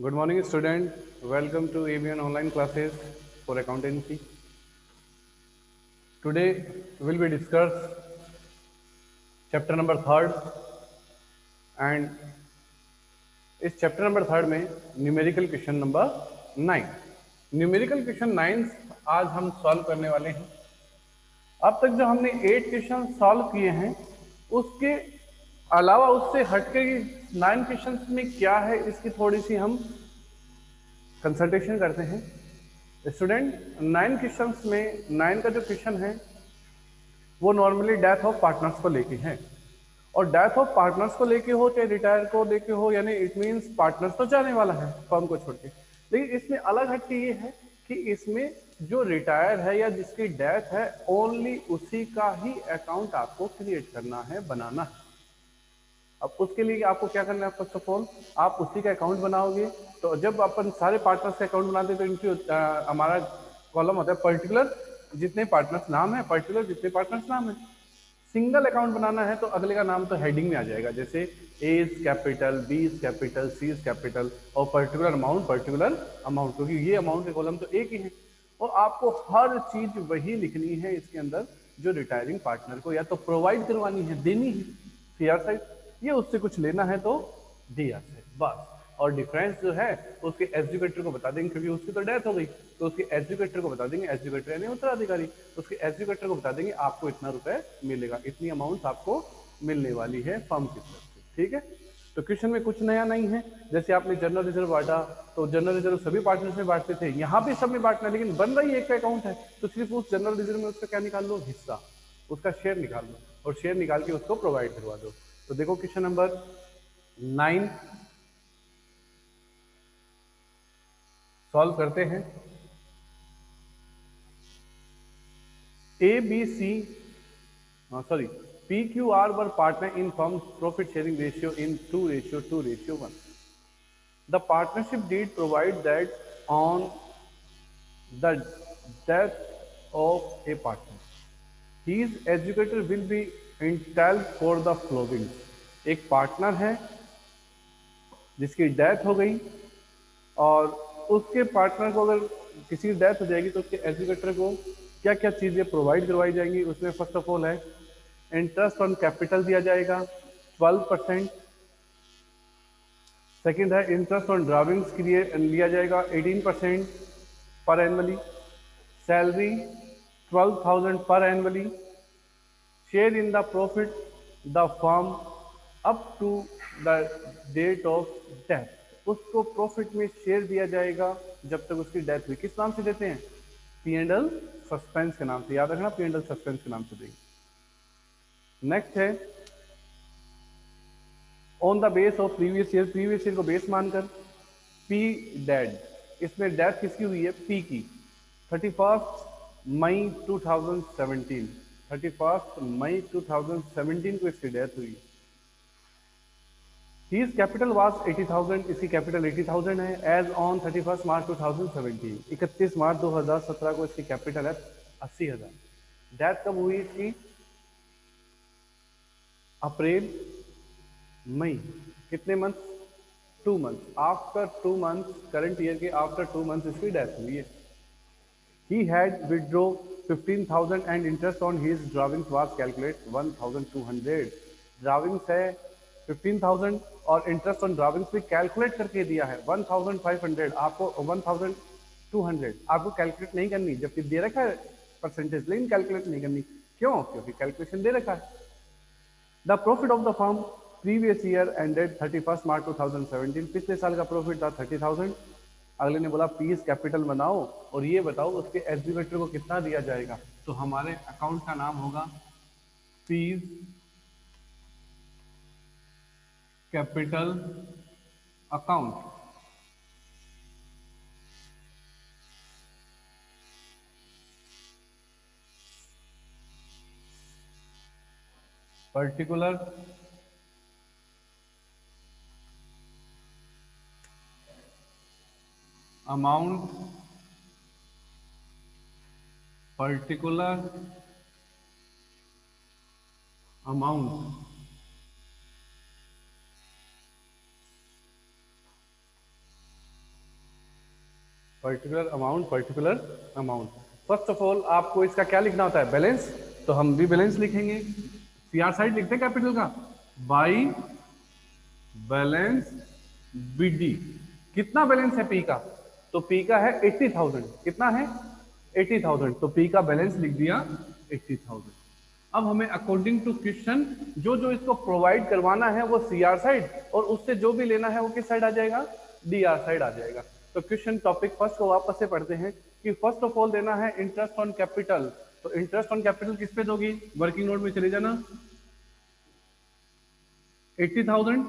Good morning, student. Welcome to ABN online classes for accountancy. Today, will we discuss chapter number third, and इस chapter number third में numerical question number 9। Numerical question 9 आज हम solve करने वाले हैं। अब तक जो हमने 8 क्वेश्चन सॉल्व किए हैं, उसके अलावा उससे हटके 9 क्वेश्चन में क्या है, इसकी थोड़ी सी हम कंसल्टेशन करते हैं। स्टूडेंट, 9 क्वेश्चंस में 9 का जो क्वेश्चन है वो नॉर्मली डेथ ऑफ पार्टनर्स को लेके है, और डेथ ऑफ पार्टनर्स को लेके हो चाहे रिटायर को लेके हो, यानी इट मींस पार्टनर्स तो जाने वाला है फर्म को छोड़ के। लेकिन इसमें अलग हटके ये है कि इसमें जो रिटायर है या जिसकी डेथ है, ओनली उसी का ही अकाउंट आपको क्रिएट करना है, बनाना है। अब उसके लिए आपको क्या करना है, फर्स्ट ऑफ ऑल आप उसी का अकाउंट बनाओगे। तो जब अपन सारे पार्टनर्स का अकाउंट बनाते हैं तो इनकी हमारा कॉलम होता है पर्टिकुलर जितने पार्टनर्स नाम है, पर्टिकुलर जितने पार्टनर्स नाम है। सिंगल अकाउंट बनाना है तो अगले का नाम तो हेडिंग में आ जाएगा, जैसे A is capital, B is capital, C is capital, और पर्टिकुलर अमाउंट, क्योंकि ये अमाउंट के कॉलम तो एक ही है। और आपको हर चीज वही लिखनी है इसके अंदर जो रिटायरिंग पार्टनर को या तो प्रोवाइड करवानी है, देनी है सीआर साइड, ये उससे कुछ लेना है तो दिया से बस। और डिफरेंस जो है उसके एग्जीक्यूटिव को बता देंगे, क्योंकि उसकी तो डेथ हो गई, तो उसके एग्जीक्यूटिव को बता देंगे, एग्जीक्यूटिव यानी उत्तराधिकारी, उसके एग्जीक्यूटिव को बता देंगे आपको इतना रुपए मिलेगा, इतनी अमाउंट आपको मिलने वाली है फर्म की तरफ से। ठीक है, तो क्वेश्चन में कुछ नया नहीं है। जैसे आपने जनरल रिजर्व बांटा, तो जनरल रिजर्व सभी पार्टनर्स में बांटते थे, यहाँ भी सब में बांटना है, लेकिन बन रही एक का अकाउंट है, तो सिर्फ उस जनरल रिजर्व में उसका क्या निकाल लो, हिस्सा, उसका शेयर निकाल लो, और शेयर निकाल के उसको प्रोवाइड करवा दो। तो देखो क्वेश्चन नंबर 9 सॉल्व करते हैं। A B C sorry, PQR were partner in firm's profit sharing ratio in 2:2:1. The partnership deed provides that on the death of a partner, his executor will be entitled for the following. एक partner है जिसकी death हो गई, और उसके partner को अगर किसी की डेथ हो जाएगी तो उसके एग्जीक्यूटर को क्या क्या चीजें प्रोवाइड करवाई जाएंगी। उसमें फर्स्ट ऑफ ऑल है इंटरेस्ट ऑन कैपिटल दिया जाएगा 12%। सेकंड है इंटरेस्ट ऑन ड्राविंग्स के लिए लिया जाएगा 18% पर एनुअली। सैलरी 12,000 पर annually. Share in the profit the firm up to the date of death, उसको प्रॉफिट में शेयर दिया जाएगा जब तक उसकी डेथ हुई। किस नाम से देते हैं, पी एंड एल सस्पेंस के नाम से, याद रखना, पी एंड एल सस्पेंस के नाम से देंगे। नेक्स्ट है on the base of previous year को बेस मानकर पी डेड, इसमें डेथ किसकी हुई है, पी की 31 मई 2017, 31 मई 2017 को इसकी डेथ हुई। His capital was 80,000, इसकी कैपिटल 80,000 है। एज ऑन 31 मार्च 2017, 31 मार्च 2017 को इसकी कैपिटल है 80,000। डेथ कब हुई इसकी, अप्रैल मई, कितने month, 2 month, after 2 month, current year के आफ्टर 2 मंथ इसकी डेथ हुई है। He had withdraw 15,000 and interest on his drawings was calculate 1,200। Drawings है 15,000 और इंटरेस्ट ऑन ड्राविंग्स भी कैलकुलेट करके दिया है 1,500, आपको 1,200 आपको कैलकुलेट नहीं करनी, जबकि दे रखा है परसेंटेज, लेकिन कैलकुलेट नहीं करनी। क्यों, क्योंकि कैलकुलेशन दे रखा है। The profit of the firm previous year ended 31 मार्च 2017, पिछले साल का प्रॉफिट था 30,000। अगले ने बोला पीस कैपिटल बनाओ और ये बताओ उसके एग्जीक्यूटिव को कितना दिया जाएगा, तो हमारे अकाउंट का नाम होगा piece capital account. Particular amount, particular amount particular amount. First of all आपको इसका क्या लिखना होता है, बैलेंस। तो हम भी बैलेंस लिखेंगे, सीआर साइड लिखते हैं कैपिटल का, बाई बैलेंस बीडी। कितना बैलेंस है पी का, तो पी का है 80,000। कितना है 80,000, तो पी का बैलेंस लिख दिया 80,000। अब हमें अकॉर्डिंग टू क्वेश्चन जो जो इसको प्रोवाइड करवाना है वो सीआर साइड, और उससे जो भी लेना है वो किस साइड आ जाएगा, डीआर साइड आ जाएगा। तो क्वेश्चन टॉपिक फर्स्ट को वापस से पढ़ते हैं कि फर्स्ट ऑफ ऑल देना है इंटरेस्ट ऑन कैपिटल। तो इंटरेस्ट ऑन कैपिटल किस पे दोगी, वर्किंग नोट में चले जाना। 80,000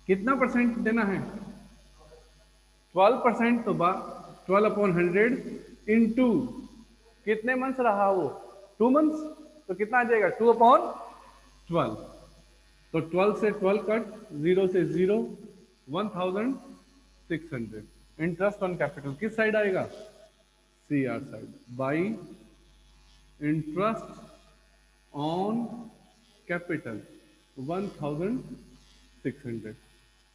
कितना परसेंट देना है, 12%। तो 12/100 इंटू कितने मंथ्स रहा वो, 2 मंथ्स। तो कितना आ जाएगा 2/12। तो 12 से 12 कट, 0 से 0, 1,600। इंटरेस्ट ऑन कैपिटल किस साइड आएगा, C R side, by interest on capital 1,600।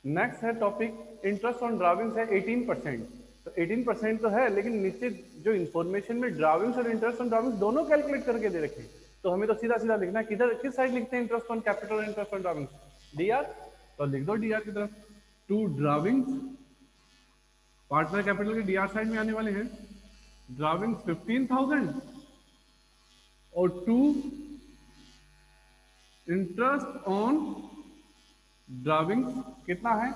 Next है टॉपिक इंटरेस्ट ऑन ड्राविंग्स है 18%। तो 18% तो है, लेकिन नीचे जो इन्फॉर्मेशन में ड्राविंग्स और इंटरेस्ट ऑन ड्राविंग्स दोनों कैलकुलेट करके दे रखे हैं। तो हमें तो सीधा सीधा लिखना है, किधर किस साइड लिखते हैं इंटरेस्ट ऑन कैपिटल और इंटरेस्ट ऑन ड्राविंग्स, डीआर। तो लिख दो डीआर की तरफ। टू ड्राविंग्स पार्टनर कैपिटल के डीआर साइड में आने वाले हैं, ड्राविंग्स 15,000 और टू इंटरेस्ट ऑन ड्राविंग्स कितना है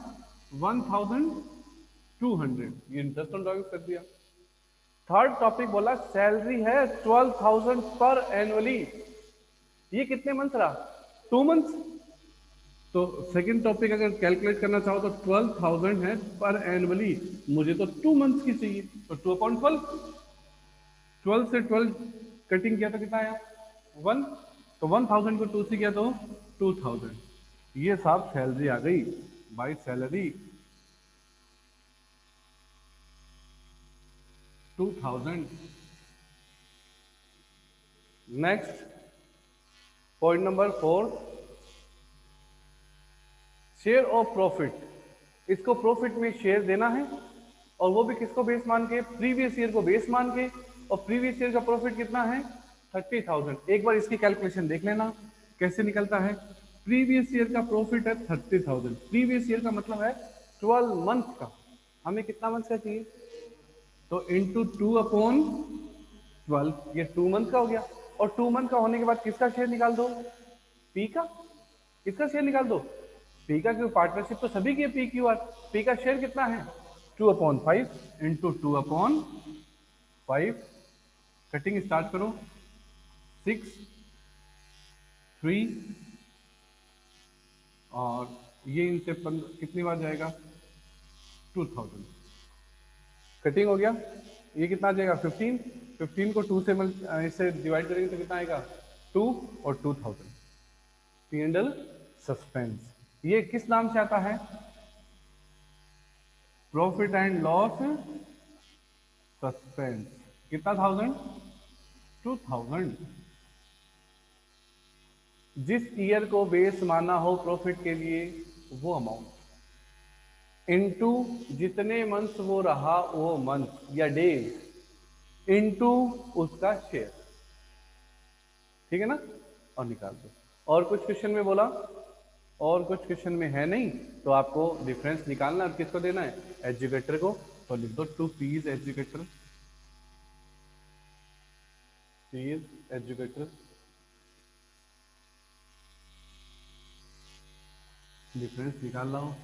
1,200। ये इंटरेस्ट ऑन ड्राविंग्स कर दिया। थर्ड टॉपिक बोला सैलरी है 12,000 पर एनुअली। ये कितने मंथ रहा, 2 मंथ्स। तो सेकंड टॉपिक अगर कैलकुलेट करना चाहो तो 12,000 है पर एनुअली, मुझे तो 2 मंथ्स की चाहिए। तो 2/12, 12 से 12 कटिंग किया तो कितना आया 1। तो 1,000 को 2 से किया तो 2,000। ये साहब सैलरी आ गई by salary 2,000। Next point number 4, share of profit. इसको प्रॉफिट में शेयर देना है, और वो भी किसको बेस मान के, प्रीवियस ईयर को बेस मान के। और प्रीवियस ईयर का प्रॉफिट कितना है 30,000। एक बार इसकी कैलकुलेशन देख लेना कैसे निकलता है। प्रीवियस ईयर का प्रॉफिट है 30,000। प्रीवियस ईयर का मतलब है 12 मंथ का, हमें कितना मंथ का चाहिए, तो इंटू 2/12, ये 2 मंथ का हो गया। और 2 मंथ का होने के बाद किसका शेयर निकाल दो, पी का। किसका शेयर निकाल दो, पी का, क्योंकि पार्टनरशिप तो सभी की है पी क्यू आर। पी का शेयर कितना है 2/5 इंटू 2/5। कटिंग स्टार्ट करो, 6, 3, और ये इनसे कितनी बार जाएगा 2,000। कटिंग हो गया। ये कितना आ जाएगा 15। 15 को 2 से इससे डिवाइड करेंगे तो कितना आएगा 2 और 2,000। P&L suspense. ये किस नाम से आता है, प्रॉफिट एंड लॉस सस्पेंस। कितना 1000, 2,000। जिस ईयर को बेस माना हो प्रॉफिट के लिए वो अमाउंट इनटू जितने मंथ वो रहा वो मंथ या डेज इनटू उसका शेयर। ठीक है ना, और निकाल दो। और कुछ क्वेश्चन में बोला, और कुछ क्वेश्चन में है नहीं, तो आपको डिफरेंस निकालना। और किसको देना है, एजुकेटर को। तो लिख दो to fees educator, fees educator. Difference निकाल रहा हूँ,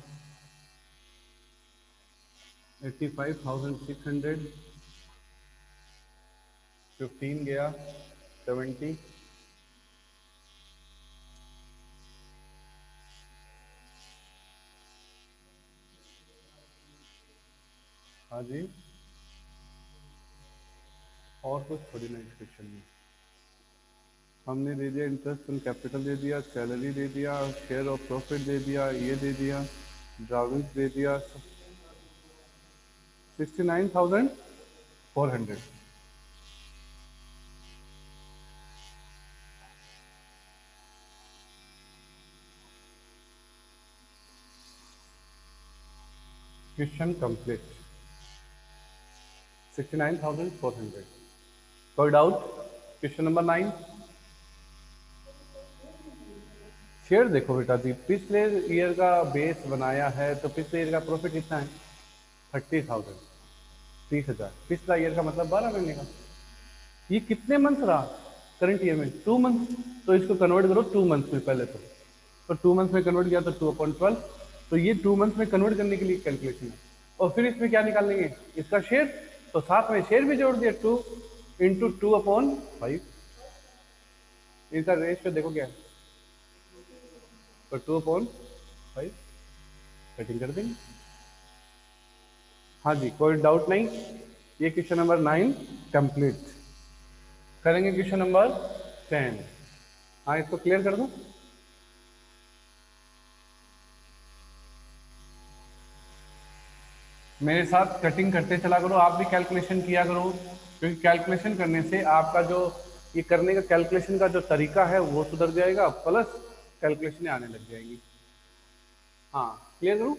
85,600, 15 गया 70, हाँ जी। और कुछ थोड़ी ना क्वेश्चन में हमने दे दिया, इंटरेस्ट ऑन कैपिटल दे दिया, सैलरी दे दिया, शेयर ऑफ प्रॉफिट दे दिया, ये दे दिया, ड्राविंग्स दे दिया, 69,400। Question complete. 69,400। कोई डाउट? Question number 9। शेयर देखो बेटा जी, पिछले ईयर का बेस बनाया है तो पिछले ईयर का प्रॉफिट कितना है? 30,000, 30,000। पिछला ईयर का मतलब 12 महीने का। ये कितने मंथ रहा करंट ईयर में? 2 मंथ। तो इसको कन्वर्ट करो 2 मंथ में पहले तो 2 मंथ में कन्वर्ट किया तो 2/12। तो ये 2 मंथ में कन्वर्ट करने के लिए कैलकुलेशन है। और फिर इसमें क्या निकाल लेंगे? इसका शेयर। तो साथ में शेयर भी जोड़ दिया, 2 इंटू 2/5। इसका रेशियो देखो क्या है, तो 2/5 कटिंग कर देंगे। हाँ जी, कोई डाउट नहीं। ये क्वेश्चन नंबर 9 कंप्लीट। करेंगे क्वेश्चन नंबर 10। हाँ, इसको क्लियर कर दूं? मेरे साथ कटिंग करते चला करो, आप भी कैलकुलेशन किया करो, क्योंकि कैलकुलेशन करने से आपका जो ये करने का कैलकुलेशन का जो तरीका है वो सुधर जाएगा, प्लस कैलकुलेशन आने लग जाएंगी। हाँ, क्लियर करूं?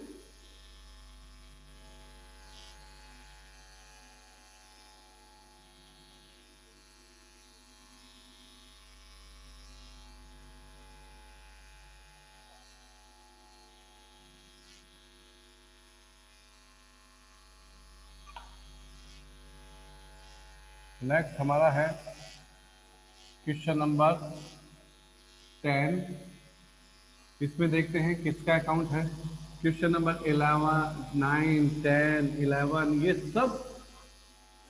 नेक्स्ट हमारा है क्वेश्चन नंबर 10। इसमें देखते हैं किसका अकाउंट है। क्वेश्चन नंबर 11, 9, 10, 11 ये सब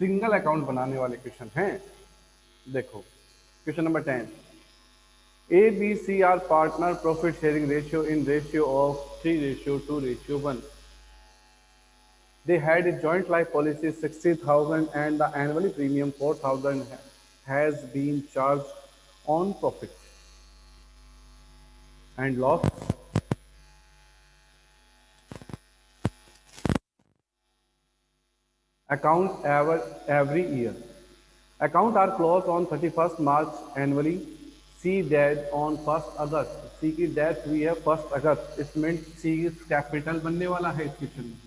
सिंगल अकाउंट बनाने वाले क्वेश्चन हैं। देखो question number 10। A, B, C are partner profit sharing ratio in ratio of 3:2:1. They had a joint life policy 60,000 and the annually premium 4,000 has been charged on profit and loss account every year. Account are closed on 31st March annually. C dead on 1st August. C की death हुई है 1st अगस्त। इसमें C capital बनने वाला है इस question में।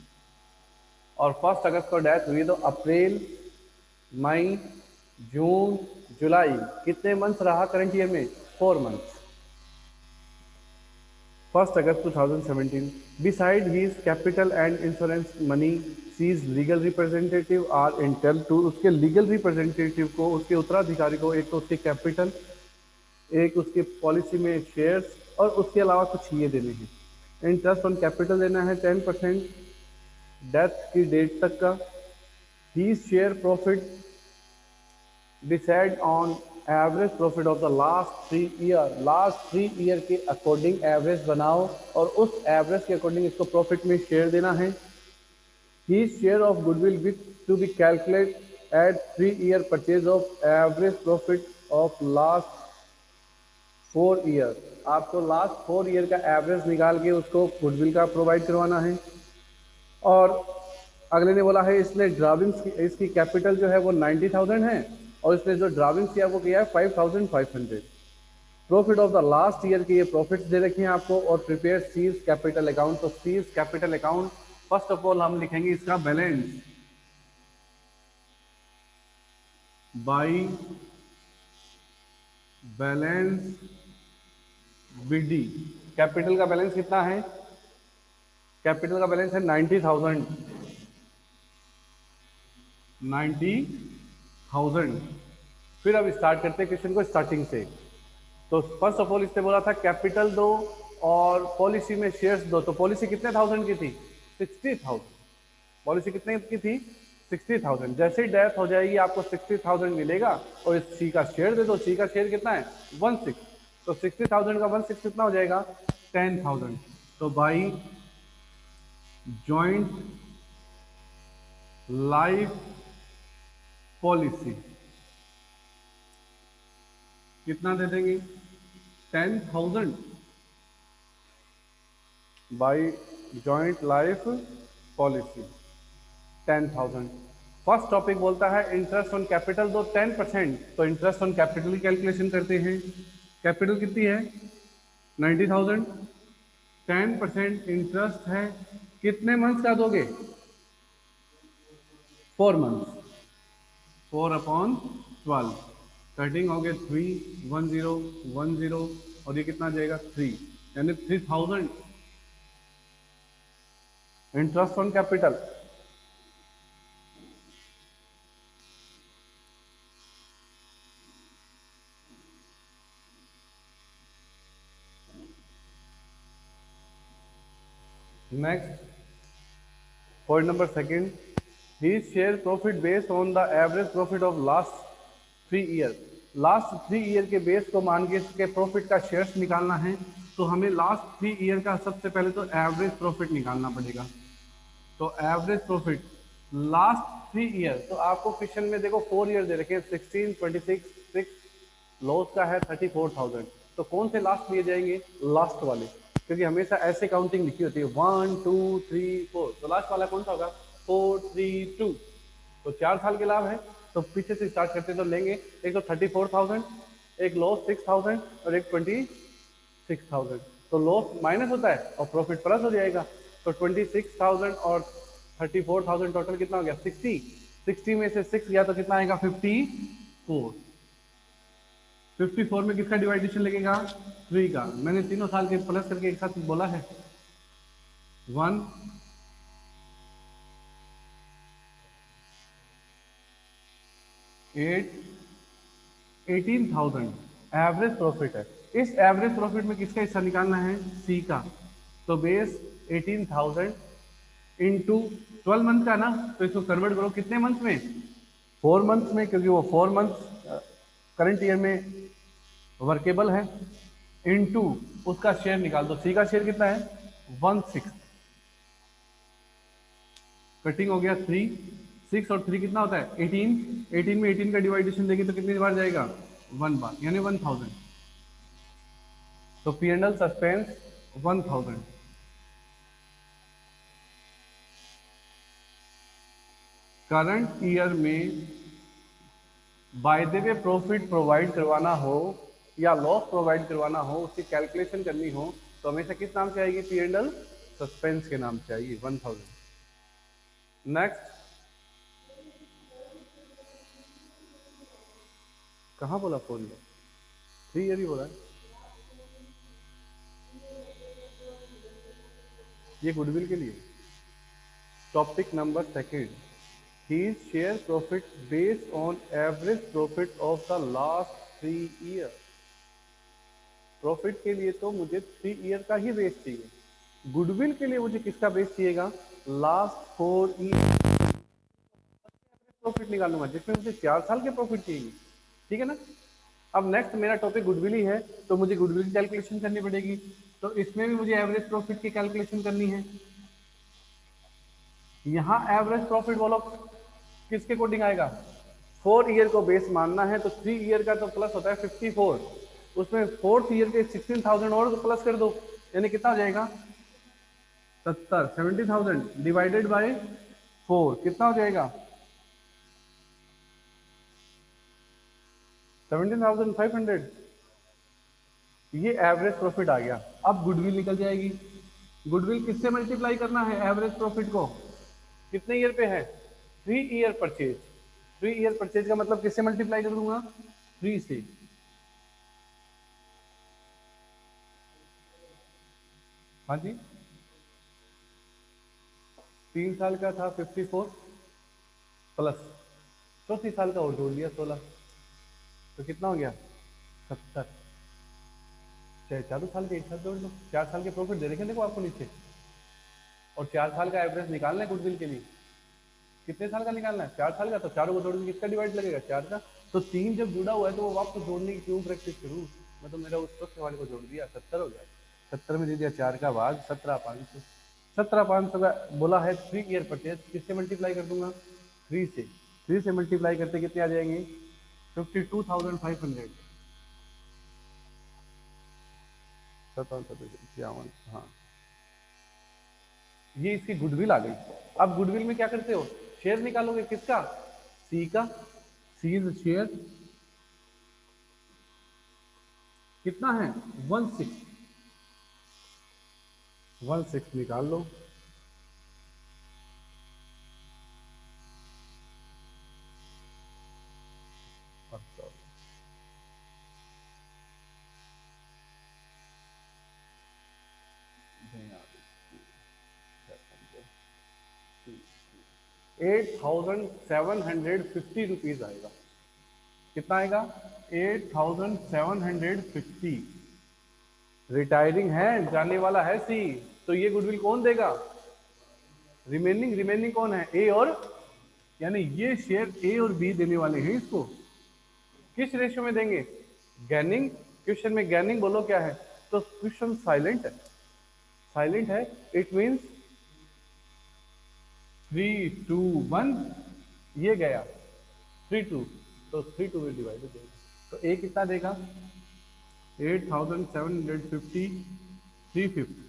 और 1st अगस्त को डेथ हुई तो अप्रैल, मई, जून, जुलाई कितने मंथ रहा करंट ईयर में? 4 month. 1st August 2017। Beside his capital and insurance money, C's legal representative are entitled to, उसके लीगल रिप्रेजेंटेटिव को, उसके उत्तराधिकारी को, एक तो उसके कैपिटल, एक उसके पॉलिसी में शेयर्स, और उसके अलावा कुछ ये देने हैं। इंटरेस्ट ऑन कैपिटल देना है 10% डेथ की डेट तक का। He share profit decide on average profit of the last 3 year. Last 3 year के अकॉर्डिंग एवरेज बनाओ और उस एवरेज के अकॉर्डिंग इसको प्रॉफिट में शेयर देना है। He share of goodwill with to be calculate at 3 year purchase of average profit of last 4 year. आपको लास्ट 4 ईयर का एवरेज निकाल के उसको गुडविल का प्रोवाइड करवाना है। और अगले ने बोला है इसने ड्राविंग्स की, इसकी कैपिटल जो है वो 90,000 है और इसने जो ड्राविंग्स किया वो किया है 5,500। Profit of the last year के ये प्रॉफिट्स दे रखे हैं आपको। और प्रिपेयर सीज कैपिटल अकाउंट। तो C's capital account first of all हम लिखेंगे इसका balance by balance BD. Capital का बैलेंस कितना है? कैपिटल का बैलेंस है 90,000। 90,000। फिर अब स्टार्ट करते हैं क्वेश्चन को स्टार्टिंग से। तो फर्स्ट ऑफ ऑल इसने बोला था कैपिटल दो और पॉलिसी में शेयर्स दो। तो पॉलिसी कितने थाउजेंड की थी? 60,000। पॉलिसी कितने की थी? 60,000। जैसे ही डेथ हो जाएगी आपको 60,000 मिलेगा और इस सी का शेयर दे दो। सी का शेयर कितना है? 1/6। तो 60,000 का 1/6 कितना हो जाएगा? 10,000। तो बाई जॉइंट लाइफ पॉलिसी कितना दे देंगे? 10,000 by joint life policy 10,000। First topic बोलता है इंटरेस्ट ऑन कैपिटल दो 10%। तो इंटरेस्ट ऑन कैपिटल की कैलकुलेशन करते हैं। कैपिटल कितनी है? 90,000। 10% इंटरेस्ट है, कितने मंथ का दोगे? 4 मंथ। 4/12, कटिंग हो गया 3, 10, 10 और ये कितना आ जाएगा 3, यानी 3000 interest on capital. Next point number second, he share profit based on the average profit of last 3 year. Last 3 year के बेस को मान के इसके प्रॉफिट का शेयर्स निकालना है, तो हमें लास्ट 3 ईयर का सबसे पहले तो एवरेज प्रॉफिट निकालना पड़ेगा। तो एवरेज प्रॉफिट लास्ट 3 ईयर, तो आपको क्वेश्चन में देखो 4 ईयर दे रखे हैं, 16, 26, 6, लॉस का है 34,000। तो कौन से लास्ट लिए जाएंगे? लास्ट वाले, क्योंकि हमेशा ऐसे काउंटिंग लिखी होती है 1 2 3 4, तो लास्ट वाला कौन सा होगा? 4 3 2। तो 4 साल के लाभ है, तो पीछे से स्टार्ट करते तो लेंगे, एक तो 34,000, एक लॉस 6,000 और एक 26,000। तो लॉस माइनस होता है और प्रॉफिट प्लस हो जाएगा। तो 26,000 और 34,000 टोटल कितना हो गया? 60। 60 में से 6 गया तो कितना आएगा? 54। 54 में किसका डिवाइडेशन लगेगा? 3 का। मैंने तीनों साल के प्लस करके एक साथ बोला है। 1 8 18,000 एवरेज प्रॉफिट है। इस एवरेज प्रॉफिट में किसका हिस्सा निकालना है? सी का। तो बेस 18,000 इंटू 12 मंथ का ना, तो इसको कन्वर्ट करो कितने मंथ में? 4 मंथ्स में, क्योंकि वो 4 मंथ्स करंट ईयर में वर्केबल है। इनटू उसका शेयर निकाल दो, सी का शेयर कितना है? 1/6। कटिंग हो गया 3, 6 और 3 कितना होता है? 18। 18 में 18 का डिवाइडेशन देंगे तो कितनी बार जाएगा? 1 बार, यानी 1000। तो P and L suspense 1000। Current year में by the way profit provide करवाना हो या लॉस प्रोवाइड करवाना हो, उसकी कैलकुलेशन करनी हो, तो हमेशा किस नाम से आएगी? पी एंड एल सस्पेंस के नाम से आएगी 1000। नेक्स्ट, कहाँ बोला 4 ईयर? 3 ईयर ही बोला है। ये गुडविल के लिए। Topic number second, he share profit based on average profit of the last 3 year. Profit के लिए तो मुझे 3 ईयर का ही बेस चाहिए, गुडविल के लिए मुझे किसका बेस चाहिएगा? लास्ट 4 ईयर प्रॉफिट निकालूंगा, जिसमें मुझे 4 साल के प्रॉफिट चाहिए। ठीक है ना? अब नेक्स्ट मेरा टॉपिक गुडविल ही है, तो मुझे गुडविल की कैलकुलेशन करनी पड़ेगी। तो इसमें भी मुझे एवरेज प्रॉफिट की कैलकुलेशन करनी है। यहाँ एवरेज प्रॉफिट बोलो किसके अकॉर्डिंग आएगा? 4 ईयर को बेस मानना है, तो 3 ईयर का तो प्लस होता है 54, उसमें 4th ईयर के 16,000 और प्लस कर दो, यानी कितना हो जाएगा? 70। 70,000 डिवाइडेड बाय 4 कितना हो जाएगा? 17,500। ये एवरेज प्रॉफिट आ गया। अब गुडविल निकल जाएगी। गुडविल किससे मल्टीप्लाई करना है एवरेज प्रॉफिट को? कितने ईयर पे है? 3 ईयर परचेज। 3 ईयर परचेज का मतलब किससे मल्टीप्लाई कर दूंगा? 3 से। हाँ जी, 3 साल का था 54 प्लस चौथी साल का और जोड़ लिया 16, तो कितना हो गया? 70। चाहे चालू साल के एक साथ जोड़ लो, 4 साल के प्रॉफिट दे रखे देखो आपको नीचे, और 4 साल का एवरेज निकालना है गुडविल के लिए। कितने साल का निकालना है? 4 साल का। तो चारों को जोड़ के किसका डिवाइड लगेगा? 4 का। तो 3 जब जुड़ा हुआ है तो वो वापस जोड़ने की क्यों प्रैक्टिस करूँ? मैं तो मेरा उस वक्त वाले को जोड़ दिया, 70 हो गया। 70 में दे दिया 4 का भाग, 17,500। 17,500 का बोला है 3 ईयर परचेज, किससे मल्टीप्लाई कर दूंगा? 3 से। 3 से मल्टीप्लाई करते कितने आ जाएंगे? 52,500। 57, हाँ, ये इसकी गुडविल आ गई। अब गुडविल में क्या करते हो? शेयर निकालोगे किसका? सी का। सी इज शेयर कितना है? 1/6। 1/6 निकाल लो। 8,750 रुपीज आएगा। कितना आएगा? 8,750। रिटायरिंग है, जाने वाला है सी, तो ये गुडविल कौन देगा? रिमेनिंग। रिमेनिंग कौन है? ए और, यानी ये शेयर ए और बी देने वाले हैं इसको। किस रेशियो में देंगे? गैनिंग। क्वेश्चन में गैनिंग बोलो क्या है, तो क्वेश्चन साइलेंट है। साइलेंट है, इट मींस 3, 2, 1, ये गया 3, 2, तो 3, 2 में डिवाइडेड देगा, तो ए कितना देगा? 8,750, 350।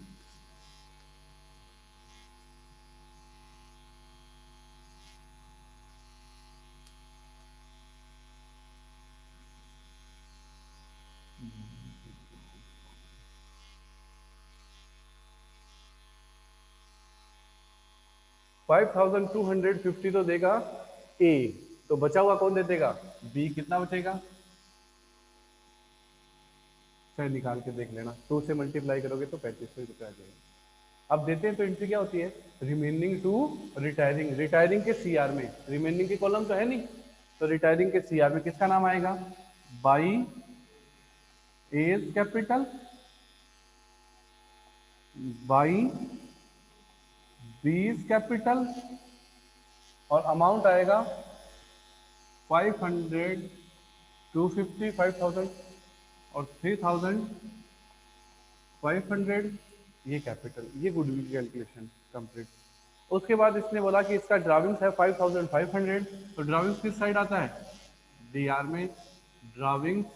5,250 तो देगा ए, तो बचा हुआ कौन दे देगा? बी। कितना बचेगा? चाहे निकाल के देख लेना, 2 से मल्टीप्लाई करोगे तो 3500 रुपये आ जाएगा। अब देते हैं तो एंट्री क्या होती है? Remaining to retiring. रिटायरिंग के सीआर में, रिमेनिंग की कॉलम तो है नहीं, तो रिटायरिंग के सीआर में किसका नाम आएगा? By A's capital by B's capital, और अमाउंट आएगा 500, 250, 5,000 और 3,500, ये कैपिटल, ये गुडविल कैलकुलेशन कंप्लीट। उसके बाद इसने बोला कि इसका ड्राविंग्स है 5,500, तो ड्राविंग्स किस साइड आता है? डीआर में। ड्राविंग्स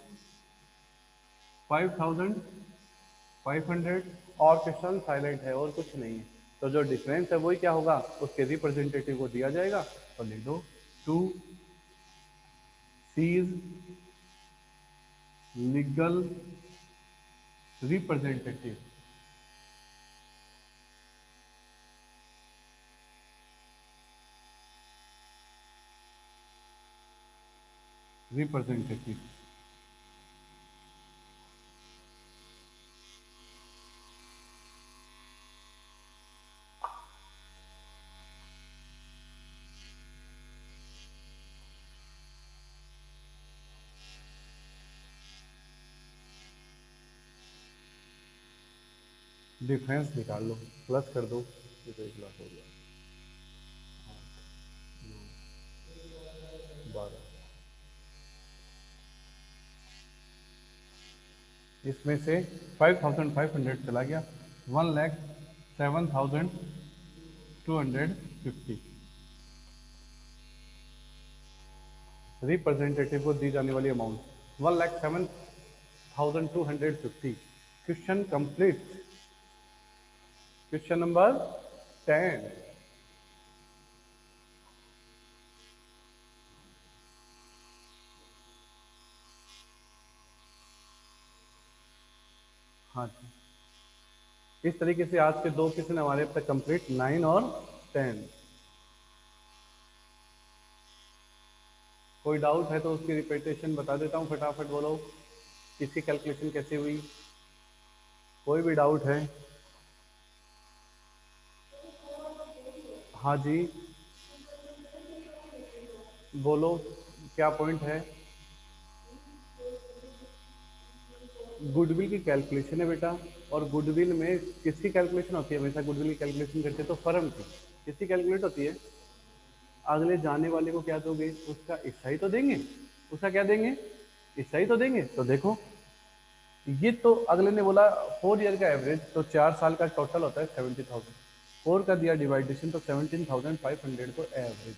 5,500 और क्वेश्चन साइलेंट है और कुछ नहीं है, तो जो डिफरेंस है वही क्या होगा? उसके रिप्रेजेंटेटिव को दिया जाएगा, तो लिख दो 2 C's legal representative. Representative difference निकाल लो, प्लस कर दो, ये तो 1 लाख हो गया। 12, इसमें से 5,500 चला गया, 1,07,250। रिप्रेजेंटेटिव को दी जाने वाली amount 1,07,250। Question complete. Question number 10। हाँ जी, इस तरीके से आज के 2 क्वेश्चन हमारे अब तक कंप्लीट, 9 और 10। कोई डाउट है तो उसकी रिपीटेशन बता देता हूँ, फटाफट बोलो इसकी कैलकुलेशन कैसे हुई। कोई भी डाउट है? हाँ जी, बोलो क्या पॉइंट है? गुडविल की कैलकुलेशन है बेटा, और गुडविल में किसकी कैलकुलेशन होती है? हमेशा गुडविल की कैलकुलेशन करते तो फर्म की। किसकी कैलकुलेट होती है? अगले जाने वाले को क्या दोगे? उसका हिस्सा ही तो देंगे। उसका क्या देंगे? हिस्सा ही तो देंगे। तो देखो, ये तो अगले ने बोला 4 ईयर का एवरेज, तो 4 साल का टोटल होता है 70,000। 4 का दिया डिवाइडेशन, तो 17,500 तो एवरेज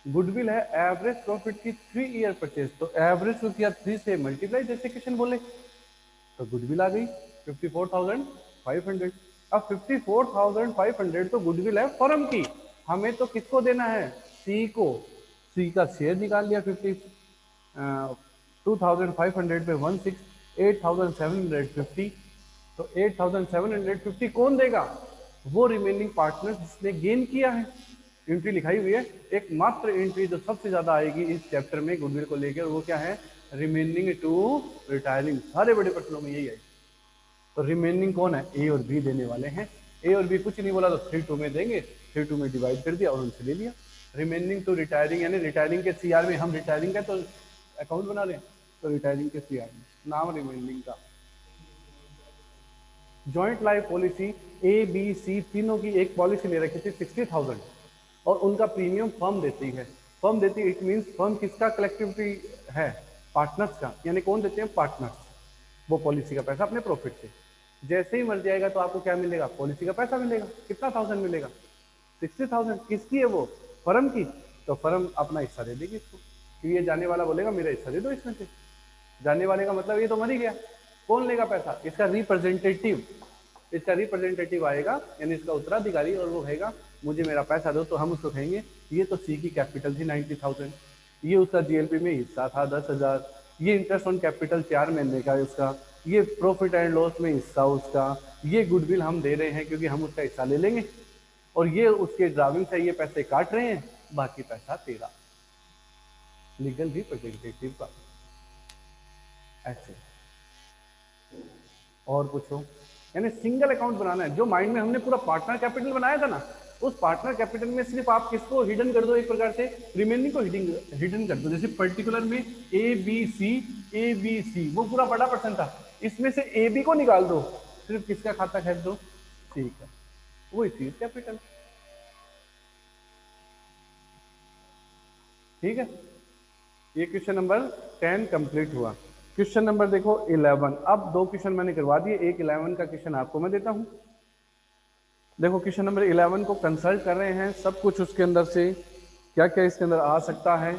गुडविल है। एवरेज प्रॉफिट की 3 ईयर परचेज, तो एवरेज को किया 3 से मल्टीप्लाई, जैसे क्वेश्चन बोले, तो गुडविल आ गई 54,500। अब 54,500 तो गुडविल है फर्म की, हमें तो किसको देना है? सी को। सी का शेयर निकाल लिया 2,500 पे 8,750, तो 8,750 कौन देगा? वो रिमेनिंग पार्टनर जिसने गेन किया है। एंट्री लिखाई हुई है, एकमात्र एंट्री जो सबसे ज्यादा आएगी इस चैप्टर में गुडविल को लेकर, वो क्या है? Remaining to retiring. सारे बड़े प्रश्नों में यही है। तो रिमेनिंग कौन है? ए और बी देने वाले हैं। ए और बी कुछ नहीं बोला तो 3 2 में देंगे, 3 2 में डिवाइड कर दिया और उनसे ले लिया। रिमेनिंग टू रिटायरिंग, यानी रिटायरिंग के सीआर में, हम रिटायरिंग का तो अकाउंट बना रहे हैं, तो रिटायरिंग के सीआर में नाम रिमेनिंग का। Joint life policy A B C तीनों की एक पॉलिसी ले रखी थी 60,000 और उनका प्रीमियम फर्म देती है। फर्म देती है, इट मीन्स फर्म किसका कलेक्टिविटी है, पार्टनर्स का, यानी कौन देते हैं, पार्टनर्स। वो पॉलिसी का पैसा अपने प्रॉफिट से, जैसे ही मर जाएगा तो आपको क्या मिलेगा, पॉलिसी का पैसा मिलेगा। कितना 1000 मिलेगा, 60,000। किसकी है वो, फर्म की। तो फर्म अपना हिस्सा दे देगी इसको, कि ये जाने वाला बोलेगा मेरा हिस्सा दे दो इसमें से। जाने वाले का मतलब ये तो मर ही गया, कौन लेगा पैसा, इसका रिप्रेजेंटेटिव। इसका रिप्रेजेंटेटिव आएगा, यानी इसका उत्तराधिकारी, और वो कहेगा मुझे मेरा पैसा दो। तो हम उसको कहेंगे ये तो सी की कैपिटल थी 90,000, ये उसका जीएलपी में हिस्सा था 10,000, ये इंटरेस्ट ऑन कैपिटल 4 महीने का है उसका, ये प्रॉफिट एंड लॉस में हिस्सा उसका, ये गुडविल हम दे रहे हैं क्योंकि हम उसका हिस्सा ले लेंगे, और ये उसके ड्राइविंग से ये पैसे काट रहे हैं, बाकी पैसा तेरा। लीगल रिप्रेजेंटेटिव का ऐसे। और पूछो, यानी सिंगल अकाउंट बनाना है। जो माइंड में हमने पूरा पार्टनर कैपिटल बनाया था ना, उस पार्टनर कैपिटल में सिर्फ आप किसको हिडन कर दो, एक प्रकार से रिमेनिंग को हिडन कर दो। जैसे पर्टिकुलर में ए बी सी वो पूरा बड़ा पर्सन था, इसमें से ए बी को निकाल दो, सिर्फ किसका खाता खरीद दो, ठीक है, वो इसी कैपिटल। ठीक है, ये क्वेश्चन नंबर 10 कंप्लीट हुआ। क्वेश्चन नंबर देखो 11। अब 2 क्वेश्चन मैंने करवा दिए, एक 11 का क्वेश्चन आपको मैं देता हूं। देखो क्वेश्चन नंबर 11 को कंसल्ट कर रहे हैं, सब कुछ उसके अंदर से क्या क्या इसके अंदर आ सकता है।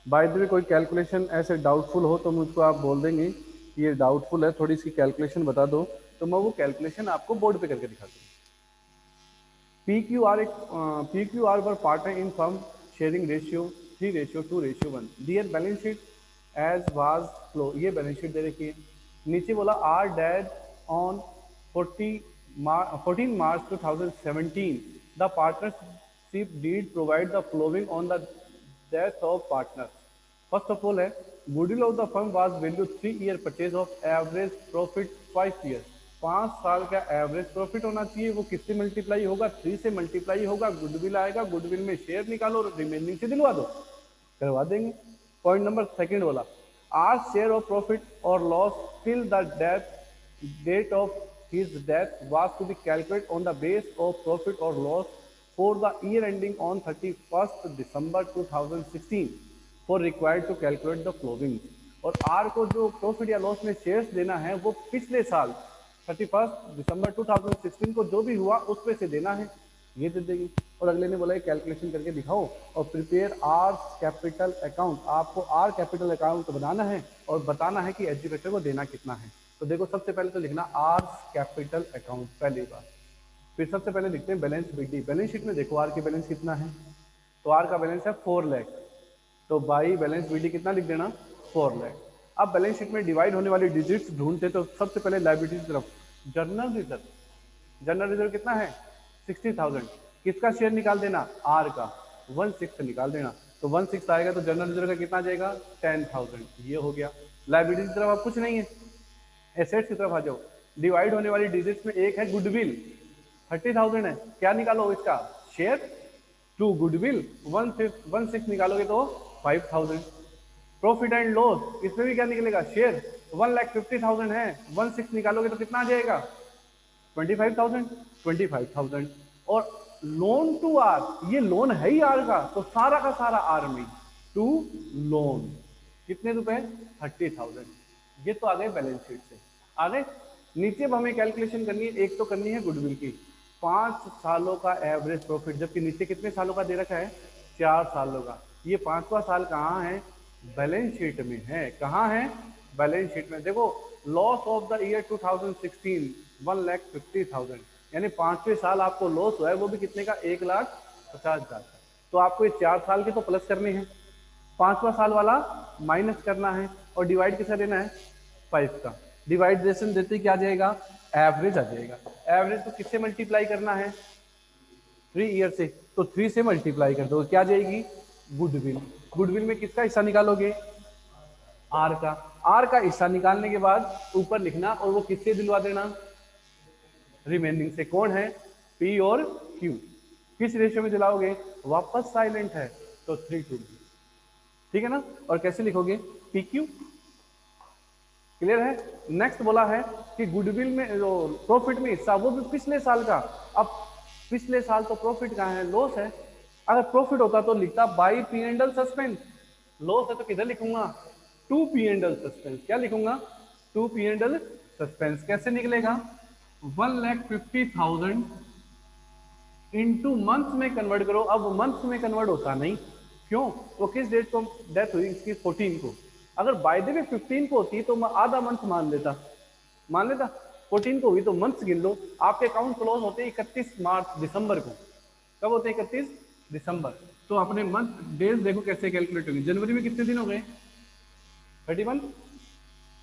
बाय द वे कोई कैलकुलेशन ऐसे डाउटफुल हो तो मुझको आप बोल देंगे कि ये डाउटफुल है, थोड़ी इसकी कैलकुलेशन बता दो, तो मैं वो कैलकुलेशन आपको बोर्ड पे करके दिखा दूँ। PQR were partner in firm sharing ratio 3:2:1। Dear balance sheet as was follow, ये बैलेंस शीट दे रखी है। नीचे बोला R dead on 14 March 2017 the partnership deed provide the following on the death of partner. First of all है goodwill of the firm was value 3 year purchase of average profit 5 year. 5 साल का average profit होना चाहिए, वो किससे multiply होगा, 3 से multiply होगा, गुडविल आएगा, गुडविल में शेयर निकालो और रिमेनिंग से दिलवा दो, करवा देंगे। पॉइंट नंबर सेकंड वाला, आर शेयर ऑफ प्रॉफिट और loss till the date of his death was to be calculate on the base of profit और loss for the year ending on 31 December 2016 for required to calculate the following. और R को जो profit या loss में shares देना है वो पिछले साल 31 दिसंबर 2016 को जो भी हुआ उसमें से देना है, ये दे देगी। और अगले ने बोला कैलकुलेशन करके दिखाओ और प्रिपेयर आर कैपिटल अकाउंट। आपको आर कैपिटल अकाउंट बनाना है और बताना है कि एग्जीक्यूटिव को देना कितना है। तो देखो सबसे पहले तो लिखना आर कैपिटल अकाउंट पहली बार, फिर सबसे पहले लिखते हैं बैलेंस बीडी। बैलेंस शीट में देखो आर की बैलेंस कितना है, तो आर का बैलेंस है 4 लाख, तो बाई बैलेंस बीडी कितना लिख देना 4 लाख। अब बैलेंस शीट में डिवाइड होने वाली डिजिट्स ढूंढते तो सबसे पहले लायबिलिटी की तरफ जर्नल रिजर्व, जर्नल रिजर्व कितना है 60,000, किसका शेयर निकाल देना आर का 1/6 निकाल देना, तो 1/6 आएगा तो जर्नल रिजर्व का कितना जाएगा 10,000, ये हो गया। लायबिलिटी की तरफ अब कुछ नहीं है, एसेट्स की तरफ आ जाओ। डिवाइड होने वाली डिजिट्स में एक है गुडविल 30,000 है, क्या निकालो इसका शेयर टू गुडविल 1/6 निकालोगे तो 5,000। प्रॉफिट एंड लॉस इसमें भी क्या निकलेगा शेयर 1,50,000 है, 1/6 निकालोगे तो कितना आ जाएगा 25,000। और लोन टू आर, ये लोन है ही आर का, तो सारा का सारा आर में टू लोन कितने रुपए 30,000। ये तो आ गए बैलेंस शीट से। आगे नीचे अब हमें कैलकुलेशन करनी है, एक तो करनी है गुडविल की 5 सालों का एवरेज प्रॉफिट, जबकि नीचे कितने सालों का दे रखा है 4 सालों का। ये 5वां साल कहाँ है बैलेंस शीट में है, कहाँ है बैलेंस शीट में। देखो लॉस ऑफ द ईयर 2016 1,50,000, यानी 5वें साल आपको लॉस हुआ है, वो भी कितने का 1,50,000। तो आपको ये 4 साल के तो प्लस करने हैं, 5वां साल वाला माइनस करना है और डिवाइड किसका देना है 5 का। डिवाइडेशन देते क्या जाएगा एवरेज आ जाएगा। एवरेज को किससे मल्टीप्लाई करना है 3 ईयर से, तो 3 से मल्टीप्लाई कर दो क्या जाएगी गुडविल। गुडविल में किसका हिस्सा निकालोगे आर का। आर का हिस्सा निकालने के बाद ऊपर लिखना और वो किससे दिलवा देना रिमेनिंग से। कौन है P और Q किस रेशियो में जलाओगे? वापस साइलेंट है तो 3:2, ठीक है ना। और कैसे लिखोगे? PQ। क्लियर है। नेक्स्ट बोला है कि गुडविल में जो प्रॉफिट में हिस्सा वो भी पिछले साल का। अब पिछले साल तो प्रॉफिट कहाँ है? लॉस है। अगर प्रॉफिट होता तो लिखता by P and L suspense. Loss है तो किधर लिखूंगा? To P and L suspense. क्या लिखूंगा? To P and L suspense. कैसे निकलेगा? 1,50,000 इनटू मंथ में कन्वर्ट करो। अब मंथ में कन्वर्ट होता नहीं, क्यों? वो किस डेट को डेथ हुई? इसकी 14 को। अगर बाय द वे 15 को होती तो मैं आधा मंथ मान लेता, 14 को हुई तो मंथ्स गिन लो। आपके अकाउंट क्लोज होते हैं 31 मार्च दिसंबर को। कब होते हैं? 31 दिसंबर। तो अपने मंथ डेज देखो कैसे कैलकुलेट होंगे। जनवरी में कितने दिन हो गए? 31।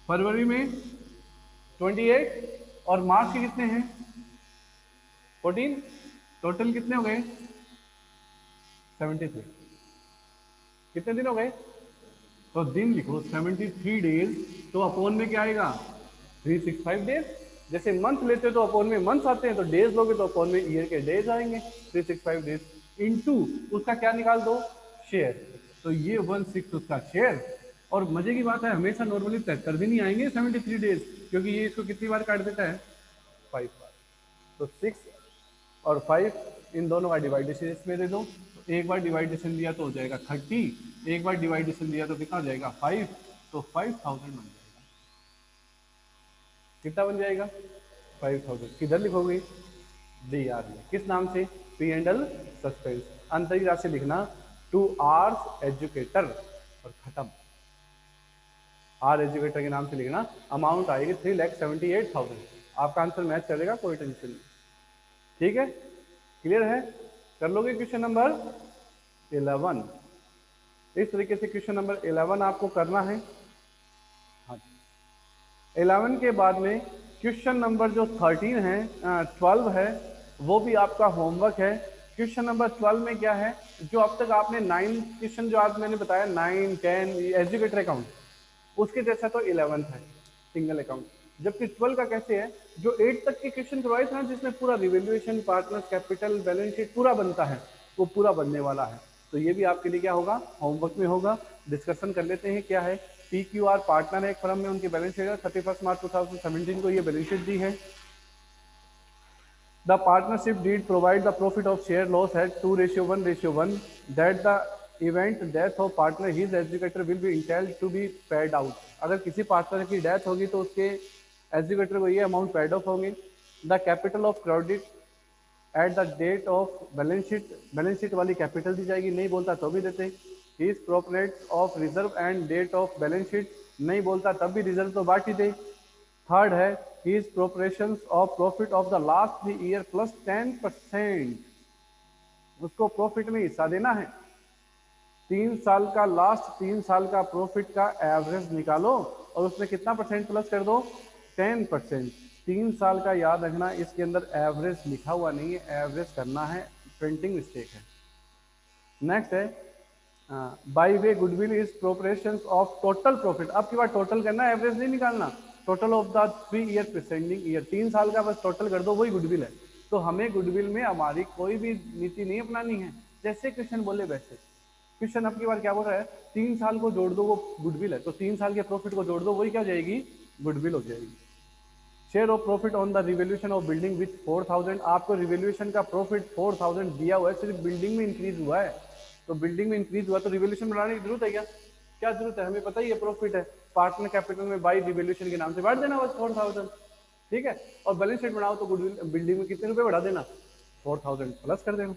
फरवरी में 28 और मार्च के कितने हैं? 14। टोटल कितने हो गए? 73। कितने दिन हो गए? तो दिन लिखो 73 डेज। तो अपॉन में क्या आएगा? 365 डेज। जैसे मंथ लेते हो तो अपॉन में मंथ्स आते हैं, तो डेज लोगे तो अपॉन में ईयर के डेज आएंगे। 365 डेज इनटू उसका क्या निकाल दो? शेयर। तो ये 1/6 उसका शेयर। और मजे की बात है, हमेशा नॉर्मली 73 दिन ही आएंगे 73 डेज, क्योंकि ये इसको कितनी बार काट देता है? 5 बार। तो 6 और 5 इन दोनों का डिवाइडेशन इसमें दे दो। तो एक बार डिवाइडेशन दिया तो हो जाएगा 30, एक बार डिवाइडेशन दिया तो कितना हो जाएगा? 5। तो 5,000 बन जाएगा। कितना बन जाएगा? 5,000। किधर लिखोगे? डी आर में। किस नाम से? P and L suspense. अंतरिक राशि लिखना टू आर्स एजुकेटर और खत्म। आर एजुकेटर के नाम से लिखना। अमाउंट आएगी 3,78,000। आपका आंसर मैच करेगा, कोई टेंशन नहीं। ठीक है, क्लियर है। कर लोगे क्वेश्चन नंबर 11। इस तरीके से क्वेश्चन नंबर 11 आपको करना है। हाँ, 11 के बाद में क्वेश्चन नंबर जो 13 है 12 है, वो भी आपका होमवर्क है। क्वेश्चन नंबर 12 में क्या है? जो अब तक आपने 9 क्वेश्चन जो आज मैंने बताया 9, 10 एजुकेटर अकाउंट, उसके जैसा तो 11th है सिंगल अकाउंट। जबकि 12 का कैसे है? जो 8 तक के क्वेश्चन करवाए थे ना, जिसमें पूरा revaluation, partners, capital, balance sheet पूरा बनता है, वो पूरा बनने वाला है। तो ये भी आपके लिए क्या होगा? होमवर्क में होगा। डिस्कशन कर लेते हैं क्या है। पी क्यू आर पार्टनर है एक फर्म में, उनकी बैलेंस शीट 31 मार्च 2017 को ये बैलेंस शीट दी है। The partnership deed provide the profit of share loss at 2:1:1 that the event death of partner his executor will be entitled to be paid out। अगर किसी partner की death होगी तो उसके executor को ये अमाउंट पेड ऑफ होंगे। The capital of credit at the date of balance sheet वाली कैपिटल दी जाएगी, नहीं बोलता तो भी देते। His proportionate of reserve and date of balance sheet, नहीं बोलता तब भी रिजर्व तो बांट ही दे। थर्ड है his preparations of profit of the last 3 year plus 10%, उसको प्रॉफिट में हिस्सा देना है। 3 साल का, लास्ट 3 साल का प्रॉफिट का एवरेज निकालो और उसमें कितना परसेंट प्लस कर दो? 10%। 3 साल का याद रखना, इसके अंदर एवरेज लिखा हुआ नहीं है, एवरेज करना है, प्रिंटिंग मिस्टेक है। नेक्स्ट है by way goodwill is proportion of total profit. अब की बार टोटल करना, एवरेज नहीं निकालना। Total of the 3 year preceding year, 3 साल का बस टोटल कर दो, वही गुडविल है। तो हमें गुडविल में हमारी कोई भी नीति नहीं अपनानी है, जैसे क्वेश्चन बोले वैसे। क्वेश्चन अब की बार क्या बोल रहा है? 3 साल को जोड़ दो, वो गुडविल है। तो 3 साल के प्रॉफिट को जोड़ दो, वही क्या जाएगी? गुडविल हो जाएगी। Share of profit on the revolution of building with 4,000। आपको रिवोल्यूशन का प्रॉफिट 4,000 दिया हुआ है, सिर्फ बिल्डिंग में इंक्रीज हुआ है। तो बिल्डिंग में इंक्रीज हुआ तो रिवोल्यूशन बढ़ाने की जरूरत है क्या? क्या जरूरत है? हमें पता ही है प्रॉफिट है। पार्टनर कैपिटल में बाई रिवोल्यूशन के नाम से बढ़ देना बस 4,000। ठीक है। और बैलेंस शीट बनाओ तो गुडविल बिल्डिंग में कितने रुपए बढ़ा देना? 4,000 प्लस कर देना।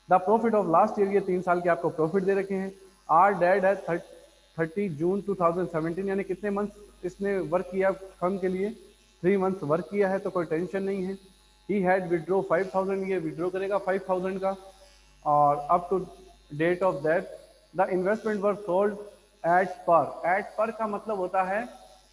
The profit of last year, ये 3 साल के आपको प्रॉफिट दे रखे हैं। आर डेड है 30 जून 2017, यानी कितने मंथ इसने वर्क किया फर्म के लिए? 3 मंथ वर्क किया है, तो कोई टेंशन नहीं है। ही हैड विड्रो 5,000, ये विड्रो करेगा 5,000 का। और up to date of that the investment were sold at par का मतलब होता है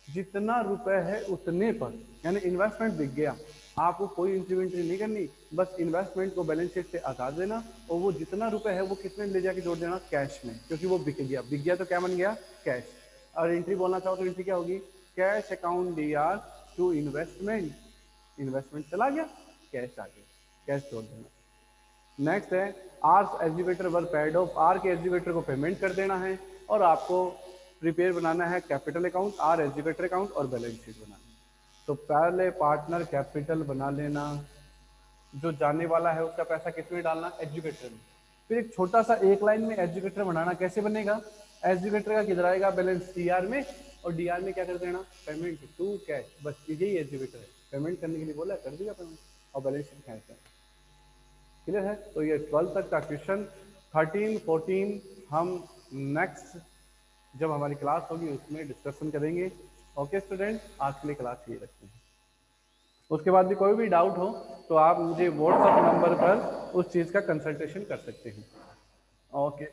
जितना रुपए है उतने पर, यानी इन्वेस्टमेंट बिक गया। आपको कोई इंक्रीमेंट्री नहीं करनी, बस इन्वेस्टमेंट को बैलेंस शीट से हटा देना और वो जितना रुपए है वो कितने ले जाके जोड़ देना? कैश में, क्योंकि वो बिक गया। बिक गया तो क्या बन गया? कैश। और एंट्री बोलना चाहो तो एंट्री क्या होगी? कैश अकाउंट डी आर टू इन्वेस्टमेंट। इन्वेस्टमेंट चला गया, कैश आ गया, कैश जोड़ देना। नेक्स्ट है R's executor were paid off, R के एग्जीक्यूटर को पेमेंट कर देना है और आपको प्रिपेयर बनाना है capital account, R executor account और बैलेंस शीट बनाना है। तो पहले पार्टनर कैपिटल बना लेना, जो जाने वाला है उसका पैसा किस में डालना, एग्जीक्यूटर में। फिर एक छोटा सा एक लाइन में एग्जीक्यूटर बनाना, कैसे बनेगा, एग्जीक्यूटर का किधर आएगा, बैलेंस डीआर में, और डीआर में क्या कर देना, पेमेंट टू कैश, बस यही एग्जीक्यूटर है, पेमेंट करने के लिए बोला कर दिया पेमेंट, और बैलेंस शीट कैश है। क्लियर है। तो ये 12 तक का क्वेश्चन, 13 14 हम नेक्स्ट जब हमारी क्लास होगी उसमें डिस्कशन करेंगे। ओके स्टूडेंट, आज के लिए क्लास ये रखते हैं। उसके बाद भी कोई भी डाउट हो तो आप मुझे व्हाट्सएप नंबर पर उस चीज़ का कंसल्टेशन कर सकते हैं। ओके।